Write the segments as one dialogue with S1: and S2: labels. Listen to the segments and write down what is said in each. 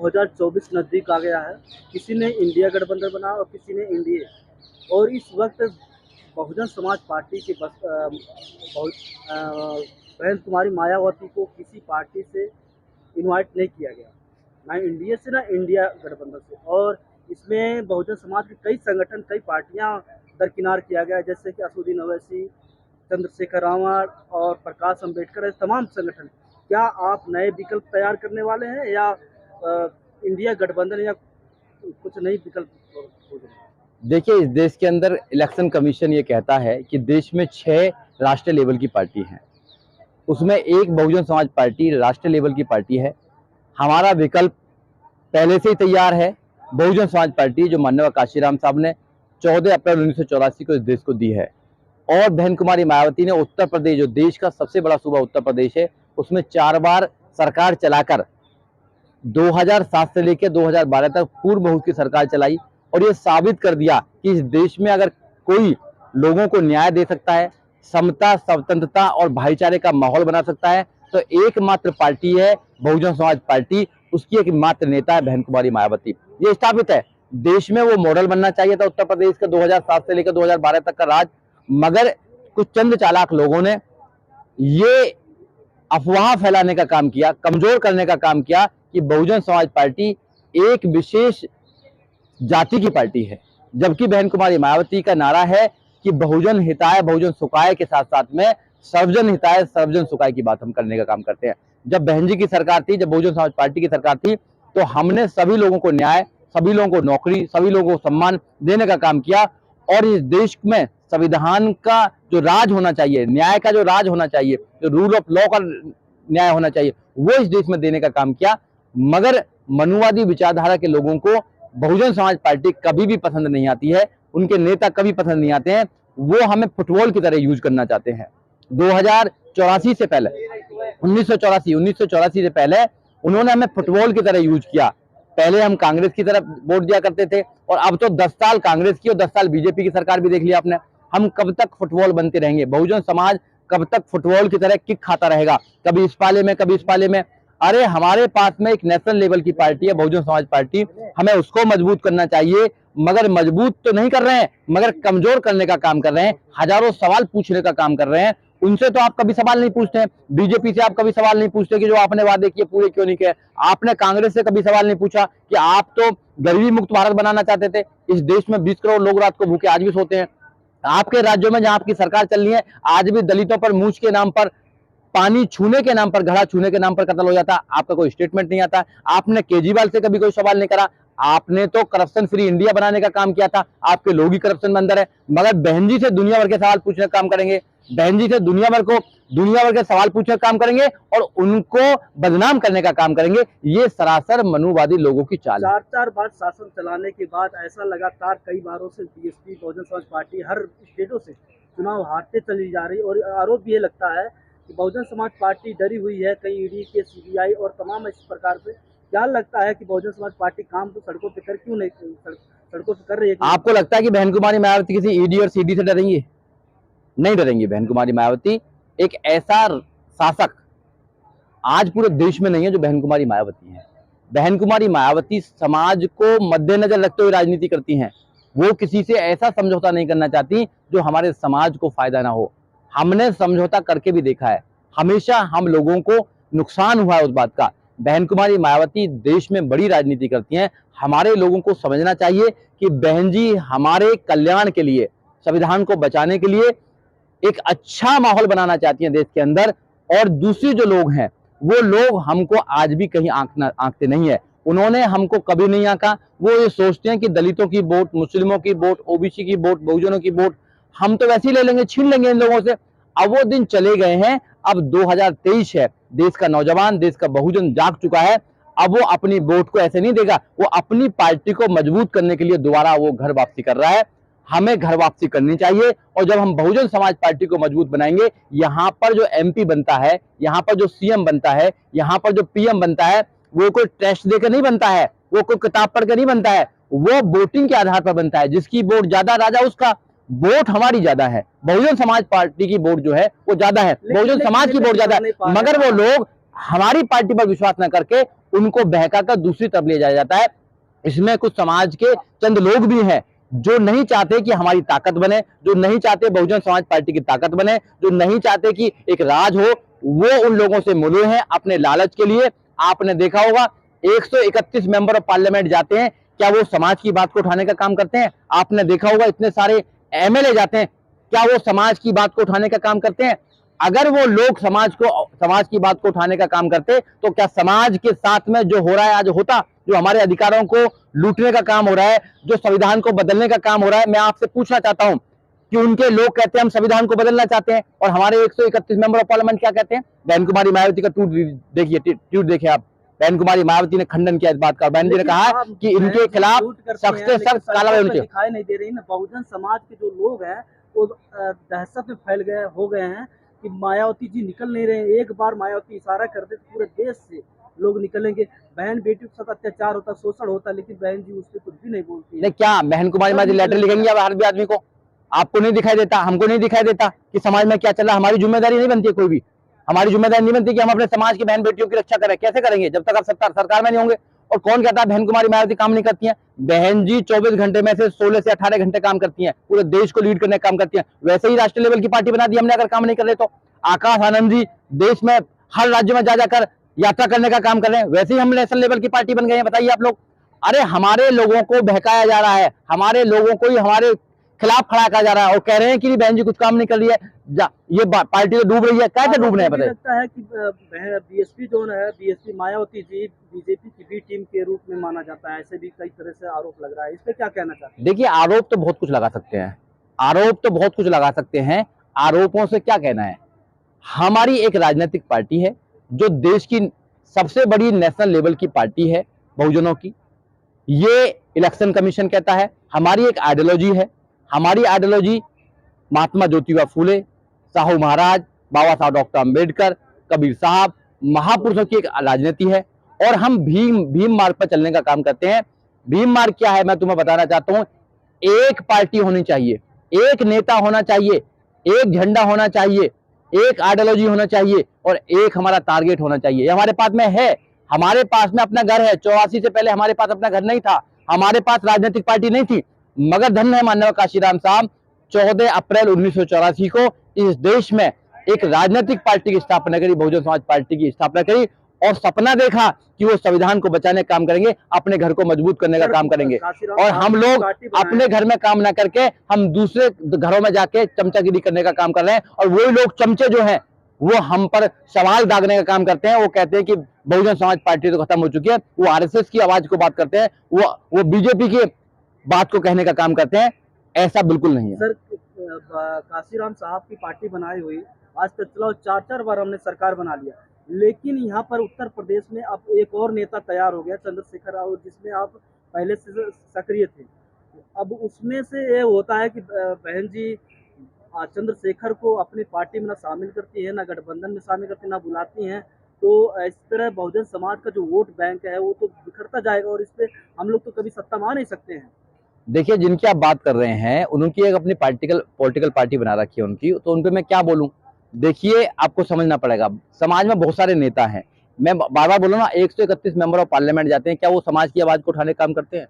S1: 2024 नज़दीक आ गया है। किसी ने इंडिया गठबंधन बनाया और किसी ने एनडीए। और इस वक्त बहुजन समाज पार्टी की बहन कुमारी मायावती को किसी पार्टी से इनवाइट नहीं किया गया, ना एनडीए से ना इंडिया गठबंधन से। और इसमें बहुजन समाज के कई संगठन, कई पार्टियां दरकिनार किया गया, जैसे कि असदुद्दीन ओवैसी, चंद्रशेखर रावण और प्रकाश अंबेडकर, ऐसे तमाम संगठन। क्या आप नए विकल्प तैयार करने वाले हैं या इंडिया गठबंधन या कुछ नई विकल्प खोज रहे हैं?
S2: देखिए, इस देश के अंदर इलेक्शन कमीशन ये कहता है कि देश में 6 राष्ट्रीय लेवल की पार्टी हैं, उसमें एक बहुजन समाज पार्टी राष्ट्रीय लेवल की पार्टी है। हमारा विकल्प पहले से ही तैयार है। बहुजन समाज पार्टी जो माननीय काशीराम साहब ने 14 अप्रैल 1984 को इस देश को दी है, और बहन कुमारी मायावती ने उत्तर प्रदेश, जो देश का सबसे बड़ा सूबा उत्तर प्रदेश है, उसमें 4 बार सरकार चलाकर 2007 से लेकर 2012 तक पूर्ण बहुमत की सरकार चलाई, और ये साबित कर दिया कि इस देश में अगर कोई लोगों को न्याय दे सकता है, समता, स्वतंत्रता और भाईचारे का माहौल बना सकता है, तो एकमात्र पार्टी है बहुजन समाज पार्टी। उसकी एक मात्र नेता है बहन कुमारी मायावती। ये स्थापित है, देश में वो मॉडल बनना चाहिए था उत्तर प्रदेश का 2007 से लेकर 2012 तक का राज, मगर कुछ चंद चालाक लोगों ने ये अफवाह फैलाने का काम किया, कमजोर करने का काम किया कि बहुजन समाज पार्टी एक विशेष जाति की पार्टी है, जबकि बहन कुमारी मायावती का नारा है कि बहुजन हिताय बहुजन सुखाय के साथ साथ में सर्वजन हिताय सर्वजन सुखाय की बात हम करने का काम करते हैं। जब बहन जी की सरकार थी, जब बहुजन समाज पार्टी की सरकार थी, तो हमने सभी लोगों को न्याय, सभी लोगों को नौकरी, सभी लोगों को सम्मान देने का काम किया, और इस देश में संविधान का जो राज होना चाहिए, न्याय का जो राज होना चाहिए, जो रूल ऑफ लॉ का न्याय होना चाहिए, वो इस देश में देने का काम किया। मगर मनुवादी विचारधारा के लोगों को बहुजन समाज पार्टी कभी भी पसंद नहीं आती है, उनके नेता कभी पसंद नहीं आते हैं। वो हमें फुटबॉल की तरह यूज करना चाहते हैं। 2084 से पहले, 1984 से पहले उन्होंने हमें फुटबॉल की तरह यूज किया। पहले हम कांग्रेस की तरफ वोट दिया करते थे, और अब तो 10 साल कांग्रेस की और 10 साल बीजेपी की सरकार भी देख लिया आपने। हम कब तक फुटबॉल बनते रहेंगे? बहुजन समाज कब तक फुटबॉल की तरह किक खाता रहेगा, कभी इस पाले में कभी इस पाले में? अरे, हमारे पास में एक नेशनल लेवल की पार्टी है बहुजन समाज पार्टी, हमें उसको मजबूत करना चाहिए। मगर मजबूत तो नहीं कर रहे हैं, मगर कमजोर करने का काम कर रहे हैं, हजारों सवाल पूछने का काम कर रहे हैं। उनसे तो आप कभी सवाल नहीं पूछते हैं, बीजेपी से आप कभी सवाल नहीं पूछते कि जो आपने वादे किए पूरे क्यों नहीं किए। आपने कांग्रेस से कभी सवाल नहीं पूछा कि आप तो गरीबी मुक्त भारत बनाना चाहते थे। इस देश में 20 करोड़ लोग रात को भूखे आज भी सोते हैं। आपके राज्यों में जहां आपकी सरकार चल रही है, आज भी दलितों पर मूछ के नाम पर, पानी छूने के नाम पर, घड़ा छूने के नाम पर कत्ल हो जाता। आपका कोई स्टेटमेंट नहीं आता। आपने केजरीवाल से कभी कोई सवाल नहीं करा। आपने तो करप्शन फ्री इंडिया बनाने का काम किया था, आपके लोग ही करप्शन में अंदर है। मगर बहन जी से दुनिया भर के सवाल पूछने का काम करेंगे, बहन जी से दुनिया भर के सवाल पूछने का काम करेंगे, और उनको बदनाम करने का काम करेंगे। ये सरासर मनुवादी लोगों की चाल है।
S1: 4 बार शासन चलाने के बाद ऐसा लगातार कई बारों से बीएसपी बहुजन समाज पार्टी हर स्टेटों से चुनाव हारते चली जा रही, और आरोप ये लगता है कि बहुजन समाज पार्टी डरी हुई है कहीं ईडी के, सीबीआई और तमाम इस प्रकार से। क्या लगता है कि बहुजन समाज पार्टी काम तो सड़कों पे कर क्यों नहीं, सड़कों पे कर रही है?
S2: आपको लगता है कि बहन कुमारी मायावती किसी ईडी और सीडी से डरेंगी? नहीं डरेंगी। बहन कुमारी मायावती एक ऐसा शासक आज पूरे देश में नहीं है जो बहन कुमारी मायावती है। बहन कुमारी मायावती समाज को मद्देनजर रखते हुए राजनीति करती हैं। वो किसी से ऐसा समझौता नहीं करना चाहती जो हमारे समाज को फायदा ना हो। हमने समझौता करके भी देखा है, हमेशा हम लोगों को नुकसान हुआ है उस बात का। बहन कुमारी मायावती देश में बड़ी राजनीति करती हैं। हमारे लोगों को समझना चाहिए कि बहन जी हमारे कल्याण के लिए, संविधान को बचाने के लिए एक अच्छा माहौल बनाना चाहती हैं देश के अंदर। और दूसरी जो लोग हैं, वो लोग हमको आज भी कहीं आंकते नहीं है। उन्होंने हमको कभी नहीं आंका। वो ये सोचते हैं कि दलितों की वोट, मुस्लिमों की वोट, ओबीसी की वोट, बहुजनों की वोट हम तो वैसे ही ले लेंगे, छीन लेंगे इन लोगों से। अब वो दिन चले गए हैं। अब 2023 है, देश का नौजवान, देश का बहुजन जाग चुका है। अब वो अपनी वोट को ऐसे नहीं देगा, वो अपनी पार्टी को मजबूत करने के लिए दोबारा वो घर वापसी कर रहा है। हमें घर वापसी करनी चाहिए, और जब हम बहुजन समाज पार्टी को मजबूत बनाएंगे, यहाँ पर जो एमपी बनता है, यहाँ पर जो सीएम बनता है, यहाँ पर जो पीएम बनता है, वो कोई टेस्ट देकर नहीं बनता है, वो कोई किताब पढ़ कर नहीं बनता है, वो वोटिंग के आधार पर बनता है। जिसकी वोट ज्यादा राजा उसका। वोट हमारी ज्यादा है, बहुजन समाज पार्टी की वोट जो है वो ज्यादा है, बहुजन समाज की वोट ज्यादा है। मगर वो लोग हमारी पार्टी पर विश्वास न करके उनको बहकाकर दूसरी तरफ ले जाया जाता है। इसमें कुछ समाज के चंद लोग भी हैं जो नहीं चाहते कि हमारी ताकत बने, जो नहीं चाहते बहुजन समाज पार्टी की ताकत बने, जो नहीं चाहते कि एक राज हो, वो उन लोगों से मिले हैं अपने लालच के लिए। आपने देखा होगा 131 मेंबर ऑफ पार्लियामेंट जाते हैं, क्या वो समाज की बात को उठाने का काम करते हैं? आपने देखा होगा इतने सारे एमएलए जाते हैं, क्या वो समाज की बात को उठाने का काम करते हैं? अगर वो लोग समाज की बात को उठाने का काम करते तो क्या समाज के साथ में जो हो रहा है आज होता? जो हमारे अधिकारों को लूटने का काम हो रहा है, जो संविधान को बदलने का काम हो रहा है, मैं आपसे पूछना चाहता हूं कि उनके लोग कहते हैं हम संविधान को बदलना चाहते हैं, और हमारे 131 मेंबर ऑफ पार्लियामेंट क्या कहते हैं? बहन कुमारी मायावती का ट्वीट देखिए आप। बहन कुमारी मायावती ने खंडन किया इस बात का। बहन जी ने कहा कि इनके खिलाफ सख्त से सख्त कार्रवाई होनी चाहिए।
S1: दिखाई नहीं दे रही ना, बहुजन समाज के जो लोग हैं वो दहशत में फैल गए हो गए हैं कि मायावती जी निकल नहीं रहे हैं। एक बार मायावती इशारा कर दे तो पूरे देश से लोग निकलेंगे। बहन बेटी के साथ अत्याचार होता, शोषण होता, लेकिन बहन जी उस पर कुछ भी नहीं बोलती है।
S2: क्या बहन कुमारी मायावती लेटर लिखेंगे अब हर भी आदमी को? आपको नहीं दिखाई देता, हमको नहीं दिखाई देता कि समाज में क्या चल रहा है? हमारी जिम्मेदारी नहीं बनती है कोई भी, हमारी जिम्मेदारी नहीं बनती कि हम अपने समाज की बहन बेटियों की रक्षा करें। कैसे करेंगे जब तक आप सरकार में नहीं होंगे? और कौन कहता है बहन कुमारी मायावती काम नहीं करती हैं? बहन जी 24 घंटे में से 16 से 18 घंटे काम करती हैं, पूरे देश को लीड करने का काम करती हैं। वैसे ही राष्ट्रीय लेवल की पार्टी बना दी हमने अगर काम नहीं कर रहे तो। आकाश आनंद जी देश में हर राज्य में जा जाकर यात्रा करने का काम कर रहे हैं, वैसे ही हम नेशनल लेवल की पार्टी बन गए हैं। बताइए आप लोग। अरे हमारे लोगों को बहकाया जा रहा है, हमारे लोगों को ही हमारे खिलाफ खड़ा किया जा रहा है, और कह रहे हैं कि बहन जी कुछ काम नहीं कर रही है, ये पार्टी तो डूब रही है। कैसे डूब रहे हैं? बताइए।
S1: लगता है कि बीएसपी जो है, बीएसपी मायावती जी बीजेपी की बी टीम के रूप में माना जाता है, ऐसे भी कई तरह से आरोप लग रहा है। इस पे क्या कहना चाहते हैं?
S2: देखिए आरोप तो बहुत कुछ लगा सकते हैं, आरोप तो बहुत कुछ लगा सकते हैं, आरोपों से क्या कहना है? हमारी एक राजनीतिक पार्टी है जो देश की सबसे बड़ी नेशनल लेवल की पार्टी है बहुजनों की, ये इलेक्शन कमीशन कहता है। हमारी एक आइडियोलॉजी है, हमारी आइडियोलॉजी महात्मा ज्योतिबा फूले, साहू महाराज, बाबा साहब डॉक्टर अंबेडकर, कबीर साहब, महापुरुषों की एक राजनीति है, और हम भीम मार्ग पर चलने का काम करते हैं। भीम मार्ग क्या है मैं तुम्हें बताना चाहता हूं। एक पार्टी होनी चाहिए, एक नेता होना चाहिए, एक झंडा होना चाहिए, एक आइडियोलॉजी होना चाहिए, और एक हमारा टारगेट होना चाहिए। ये हमारे पास में है, हमारे पास में अपना घर है। 84 से पहले हमारे पास अपना घर नहीं था, हमारे पास राजनीतिक पार्टी नहीं थी, मगर धन्य है माननीय काशीराम साहब 14 अप्रैल 1984 को इस देश में एक राजनीतिक पार्टी की स्थापना करी, बहुजन समाज पार्टी की स्थापना करी, और सपना देखा कि वो संविधान को बचाने का काम करेंगे, अपने घर को मजबूत करने का काम करेंगे। और हम लोग अपने घर में काम ना करके हम दूसरे घरों में जाके चमचागिरी करने का काम कर रहे हैं, और वही लोग चमचे जो हैं वो हम पर सवाल दागने का काम करते हैं। वो कहते हैं कि बहुजन समाज पार्टी तो खत्म हो चुकी है, वो आरएसएस की आवाज को बात करते हैं, वो बीजेपी की बात को कहने का काम करते हैं। ऐसा बिल्कुल नहीं है
S1: सर। काशीराम साहब की पार्टी बनाई हुई आज तक चलो 4 बार हमने सरकार बना लिया, लेकिन यहाँ पर उत्तर प्रदेश में अब एक और नेता तैयार हो गया, चंद्रशेखर राव, जिसमें आप पहले से सक्रिय थे। अब उसमें से ये होता है कि बहन जी चंद्रशेखर को अपनी पार्टी में ना शामिल करती है, ना गठबंधन में शामिल करती है, ना बुलाती हैं। तो इस तरह बहुजन समाज का जो वोट बैंक है वो तो बिखरता जाएगा, और इस पे हम लोग तो कभी सत्ता मा नहीं सकते हैं।
S2: देखिए जिनकी आप बात कर रहे हैं उनकी एक अपनी पॉलिटिकल पार्टी बना रखी है उनकी, तो उन पे मैं क्या बोलूं? देखिए आपको समझना पड़ेगा, समाज में बहुत सारे नेता हैं। मैं बार बार बोलूँ ना, 131 मेंबर ऑफ पार्लियामेंट जाते हैं, क्या वो समाज की आवाज को उठाने का काम करते हैं?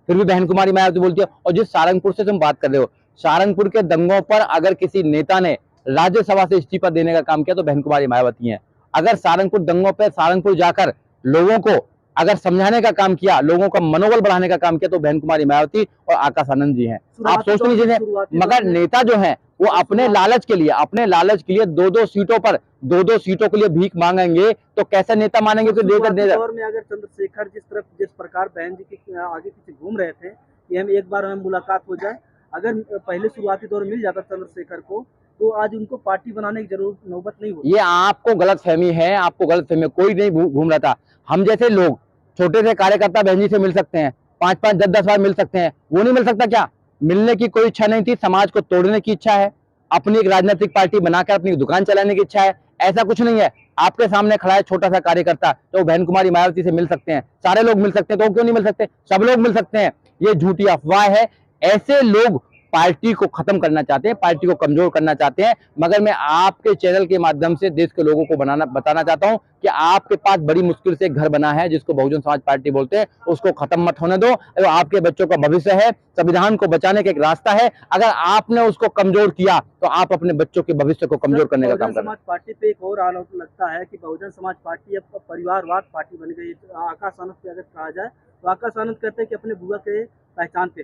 S2: फिर भी बहन कुमारी मायावती बोलती है। और जिस सारंगपुर से तुम बात कर रहे हो, सारंगपुर के दंगों पर अगर किसी नेता ने राज्यसभा से इस्तीफा देने का काम किया तो बहन कुमारी मायावती है। अगर सारंगपुर दंगों पर सारंगपुर जाकर लोगों को अगर समझाने का काम किया, लोगों का मनोबल बढ़ाने का काम किया, तो बहन कुमारी मायावती और आकाश आनंद जी हैं। आप सोच लीजिए, मगर नेता जो है वो अपने लालच के लिए 2-2 सीटों पर 2-2 सीटों के लिए भीख मांगेंगे, तो कैसा नेता मानेंगे? तो
S1: दौर में अगर चंद्रशेखर जिस प्रकार बहन जी के आगे पीछे घूम रहे थे कि हम एक बार हमें मुलाकात हो जाए, अगर पहले शुरुआती दौर मिल जाता चंद्रशेखर को, तो आज उनको पार्टी बनाने की जरूरत नौबत नहीं होती।
S2: ये आपको गलतफहमी है, आपको गलतफहमी। कोई नहीं घूम रहा था। हम जैसे लोग, छोटे से कार्यकर्ता बहन जी से मिल सकते हैं, 5-5, 10-10 बार मिल सकते हैं, वो नहीं मिल सकता क्या? मिलने की कोई इच्छा नहीं थी, समाज को तोड़ने की इच्छा है, अपनी एक राजनीतिक पार्टी बनाकर अपनी दुकान चलाने की इच्छा है। ऐसा कुछ नहीं है। आपके सामने खड़ा है छोटा सा कार्यकर्ता, तो बहन कुमारी मायावती से मिल सकते हैं, सारे लोग मिल सकते हैं, तो क्यों नहीं मिल सकते? सब लोग मिल सकते हैं। ये झूठी अफवाह है। ऐसे लोग पार्टी को खत्म करना चाहते हैं, पार्टी को कमजोर करना चाहते हैं। मगर मैं आपके चैनल के माध्यम से देश के लोगों को बताना चाहता हूं कि आपके पास बड़ी मुश्किल से एक घर बना है जिसको बहुजन समाज पार्टी बोलते हैं, उसको खत्म मत होने दो। आपके बच्चों का भविष्य है, संविधान को बचाने का एक रास्ता है। अगर आपने उसको कमजोर किया तो आप अपने बच्चों के भविष्य को कमजोर करने का काम कर रहे हैं।
S1: समाज पार्टी पे एक और आरोप लगता है कि बहुजन समाज पार्टी अब परिवारवाद पार्टी बन गई। आकाश आनंद पे अगर कहा जाए तो आकाश आनंद कहते हैं कि अपने बुआ के पहचान पे।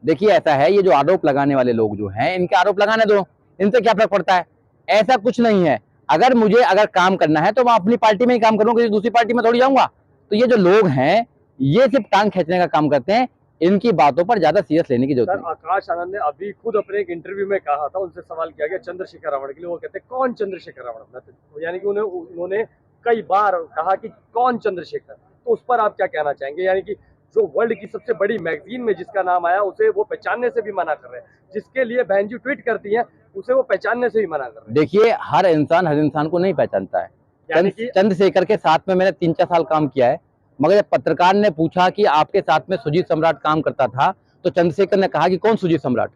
S2: देखिए ऐसा है, ये जो आरोप लगाने वाले लोग जो हैं, इनके आरोप लगाने दो, इनसे क्या फर्क पड़ता है? ऐसा कुछ नहीं है। अगर काम करना है तो मैं अपनी पार्टी में ही काम करूंगा, दूसरी पार्टी में थोड़ी जाऊंगा। तो ये जो लोग हैं ये सिर्फ टांग खींचने का काम करते हैं, इनकी बातों पर ज्यादा सीरियस लेने की जरूरत नहीं।
S3: आकाश आनंद ने अभी खुद अपने एक इंटरव्यू में कहा था, उनसे सवाल किया गया चंद्रशेखर रावण के लिए, वो कहते हैं कौन चंद्रशेखर रावण, यानी कि उन्होंने कई बार कहा कि कौन चंद्रशेखर। तो उस पर आप क्या कहना चाहेंगे? यानी कि जो वर्ल्ड की सबसे बड़ी मैगजीन में जिसका नाम आया उसे वो पहचानने से भी मना कर रहे हैं, जिसके लिए बहन जी ट्वीट करती हैं उसे वो पहचानने से भी मना कर रहे हैं।
S2: देखिए हर इंसान को नहीं पहचानता है। चंद्रशेखर के साथ में मैंने 3-4 साल काम किया है, मगर जब पत्रकार ने पूछा कि आपके साथ में सुजीत सम्राट काम करता था तो चंद्रशेखर ने कहा कि कौन सुजीत सम्राट।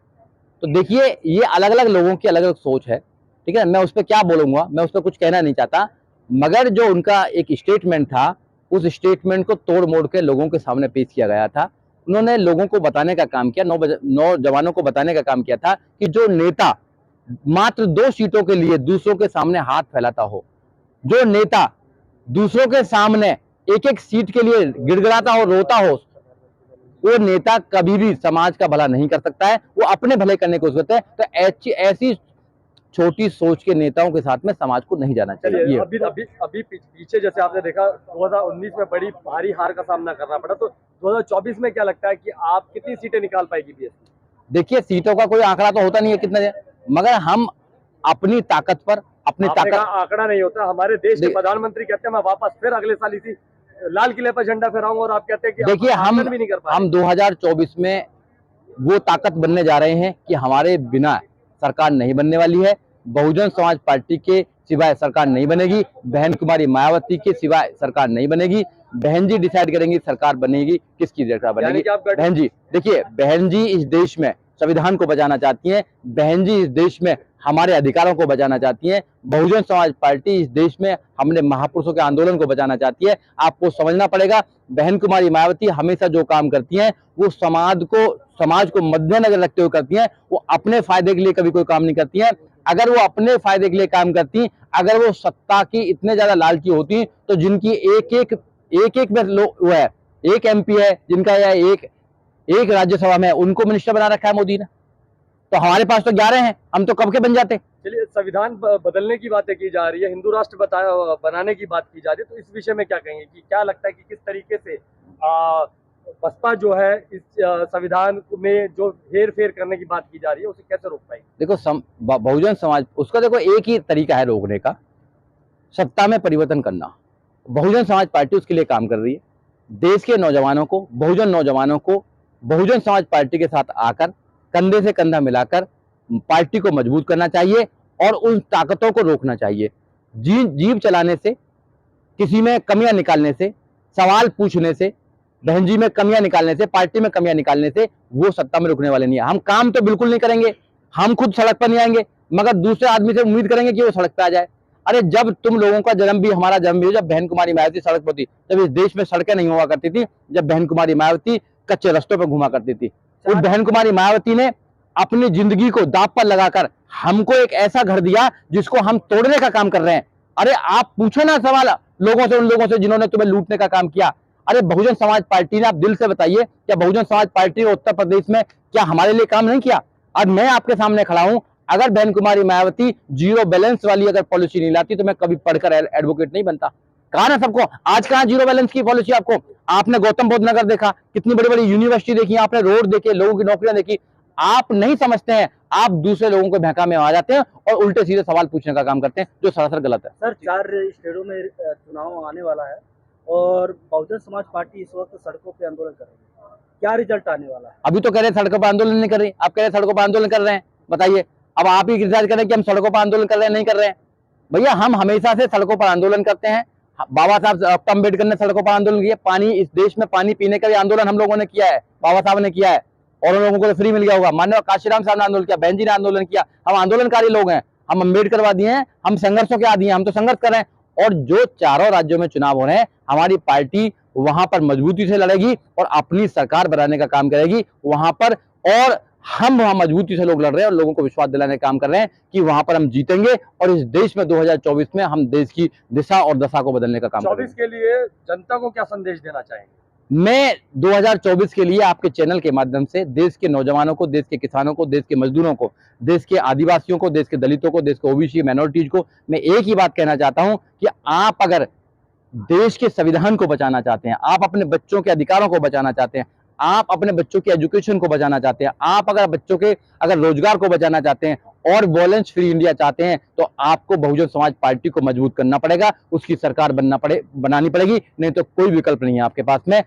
S2: तो देखिए ये अलग अलग लोगों की अलग अलग सोच है, ठीक है। मैं उस पर क्या बोलूंगा, मैं उस पर कुछ कहना नहीं चाहता। मगर जो उनका एक स्टेटमेंट था, उस स्टेटमेंट को तोड़ मोड़ के लोगों के सामने पेश किया गया था। उन्होंने लोगों को बताने का काम किया, नौजवानों को बताने का काम किया था कि जो नेता मात्र 2 सीटों के लिए दूसरों के सामने हाथ फैलाता हो, जो नेता दूसरों के सामने एक एक सीट के लिए गिड़गिड़ाता हो, रोता हो, वो नेता कभी भी समाज का भला नहीं कर सकता है, वो अपने भले करने की कोशिश करता है। तो ऐसी छोटी सोच के नेताओं के साथ में समाज को नहीं जाना चाहिए।
S3: अभी पीछे जैसे आपने देखा 2019 में बड़ी भारी हार का सामना करना पड़ा, तो 2024 में क्या लगता है कि आप कितनी सीटें निकाल पाएगी बीएसपी? देखिए
S2: सीटों का कोई आंकड़ा तो होता नहीं है कितने, मगर हम अपनी ताकत पर
S3: आंकड़ा नहीं होता। हमारे देश के प्रधानमंत्री कहते हैं मैं वापस फिर अगले साल इसी लाल किले पर झंडा फहराऊंगा, और आप कहते हैं कि
S2: देखिए हम 2024 में वो ताकत बनने जा रहे हैं कि हमारे बिना सरकार नहीं बनने वाली है। बहुजन समाज पार्टी के सिवाय सरकार नहीं बनेगी, बहन कुमारी मायावती के सिवाय सरकार नहीं बनेगी। बहन जी डिसाइड करेंगी सरकार बनेगी किसकी सरकार बनेगी। बहन जी देखिए, बहन जी इस देश में संविधान को बचाना चाहती हैं, बहन जी इस देश में हमारे अधिकारों को बचाना चाहती हैं। बहुजन समाज पार्टी इस देश में हमने महापुरुषों के आंदोलन को बचाना चाहती है। आपको समझना पड़ेगा, बहन कुमारी मायावती हमेशा जो काम करती हैं वो समाज को मद्देनजर रखते हुए करती हैं। वो अपने फायदे के लिए कभी कोई काम नहीं करती हैं। अगर वो अपने फायदे के लिए काम करती, अगर वो सत्ता की इतने ज्यादा लालची होती, तो जिनकी एक में वो है, एक MP है जिनका या एक राज्यसभा में, उनको मिनिस्टर बना रखा है मोदी ने। तो हमारे पास तो 11 हैं, हम तो कब के बन जाते।
S3: चलिए, संविधान बदलने की बातें की जा रही है, हिंदू राष्ट्र बनाने की बात की जा रही है, तो इस विषय में क्या कहेंगे कि क्या लगता है कि किस तरीके से बसपा जो है इस संविधान में जो हेर फेर करने की बात की जा रही है उसे कैसे रोक पाएगी?
S2: देखो बहुजन समाज, उसका देखो एक ही तरीका है रोकने का, सत्ता में परिवर्तन करना। बहुजन समाज पार्टी उसके लिए काम कर रही है। देश के नौजवानों को, बहुजन नौजवानों को बहुजन समाज पार्टी के साथ आकर कंधे से कंधा मिलाकर पार्टी को मजबूत करना चाहिए और उन ताकतों को रोकना चाहिए। जीभ चलाने से, किसी में कमियां निकालने से, सवाल पूछने से, बहन जी में कमियां निकालने से, पार्टी में कमियां निकालने से वो सत्ता में रुकने वाले नहीं है। हम काम तो बिल्कुल नहीं करेंगे, हम खुद सड़क पर नहीं आएंगे, मगर दूसरे आदमी से उम्मीद करेंगे कि वो सड़क पर आ जाए। अरे जब तुम लोगों का जन्म भी, हमारा जन्म भी, जब बहन कुमारी मायावती सड़क पर थी, जब इस देश में सड़कें नहीं हुआ करती थी, जब बहन कुमारी मायावती कच्चे रास्तों पर घुमा करती थी, उस बहन कुमारी मायावती ने अपनी जिंदगी को दांव पर लगाकर हमको एक ऐसा घर दिया जिसको हम तोड़ने का काम कर रहे हैं। अरे आप पूछो ना सवाल लोगों से, उन लोगों से जिन्होंने तुम्हें लूटने का काम किया। अरे बहुजन समाज पार्टी ने, आप दिल से बताइए, क्या बहुजन समाज पार्टी ने उत्तर प्रदेश में क्या हमारे लिए काम नहीं किया? आज मैं आपके सामने खड़ा हूं, अगर बहन कुमारी मायावती जीरो बैलेंस वाली अगर पॉलिसी नहीं लाती तो मैं कभी पढ़कर एडवोकेट नहीं बनता। कहा ना सबको, आज कहां जीरो बैलेंस की पॉलिसी आपको? आपने गौतम बुद्ध नगर देखा, कितनी बड़ी बड़ी यूनिवर्सिटी देखी, आपने रोड देखे, लोगों की नौकरियां देखी। आप नहीं समझते हैं, आप दूसरे लोगों को बहका में आ जाते हैं और उल्टे सीधे सवाल पूछने का काम करते हैं, जो सरासर गलत है।
S1: सर, 4 स्टेटों में चुनाव आने वाला है और बहुजन समाज पार्टी इस वक्त सड़कों पे आंदोलन कर रही है, क्या रिजल्ट आने वाला है?
S2: अभी तो कह रहे हैं सड़कों पर आंदोलन नहीं कर रही, आप कह रहे हैं सड़कों पर आंदोलन कर रहे हैं। बताइए, अब आप ही क्रिटिसाइज करें कि हम सड़कों पर आंदोलन कर रहे हैं, नहीं कर रहे हैं। भैया हम हमेशा से सड़कों पर आंदोलन करते हैं। बाबा साहब अम्बेडकर ने सड़कों पर आंदोलन किया। पानी, इस देश में पानी पीने का भी आंदोलन हम लोगों ने किया है, बाबा साहब ने किया है। और उन लोगों को तो फ्री मिल गया होगा। माननीय काशीराम साहब ने आंदोलन किया, बहन जी ने आंदोलन किया, हम आंदोलनकारी लोग हैं, हम अम्बेडकरवादी हैं, हम संघर्षों के आदी हैं, हम तो संघर्ष कर रहे हैं। और जो चारों राज्यों में चुनाव हो रहे हैं, हमारी पार्टी वहां पर मजबूती से लड़ेगी और अपनी सरकार बनाने का काम करेगी वहां पर। और हम वहां मजबूती से लोग लड़ रहे हैं और लोगों को विश्वास दिलाने का काम कर रहे हैं कि वहां पर हम जीतेंगे और इस देश में 2024 में हम देश की दिशा और दशा को बदलने का काम करेंगे।
S3: 24 के लिए जनता को क्या संदेश देना चाहेंगे?
S2: मैं 2024 के लिए आपके चैनल के माध्यम से देश के नौजवानों को, देश के किसानों को, देश के मजदूरों को, देश के आदिवासियों को, देश के दलितों को, देश के ओबीसी माइनॉरिटीज को मैं एक ही बात कहना चाहता हूं कि आप अगर देश के संविधान को बचाना चाहते हैं, आप अपने बच्चों के अधिकारों को बचाना चाहते हैं, आप अपने बच्चों के एजुकेशन को बचाना चाहते हैं, आप अगर बच्चों के अगर रोजगार को बचाना चाहते हैं और वॉयलेंस फ्री इंडिया चाहते हैं, तो आपको बहुजन समाज पार्टी को मजबूत करना पड़ेगा, उसकी सरकार बनानी पड़ेगी, नहीं तो कोई विकल्प नहीं है आपके पास में।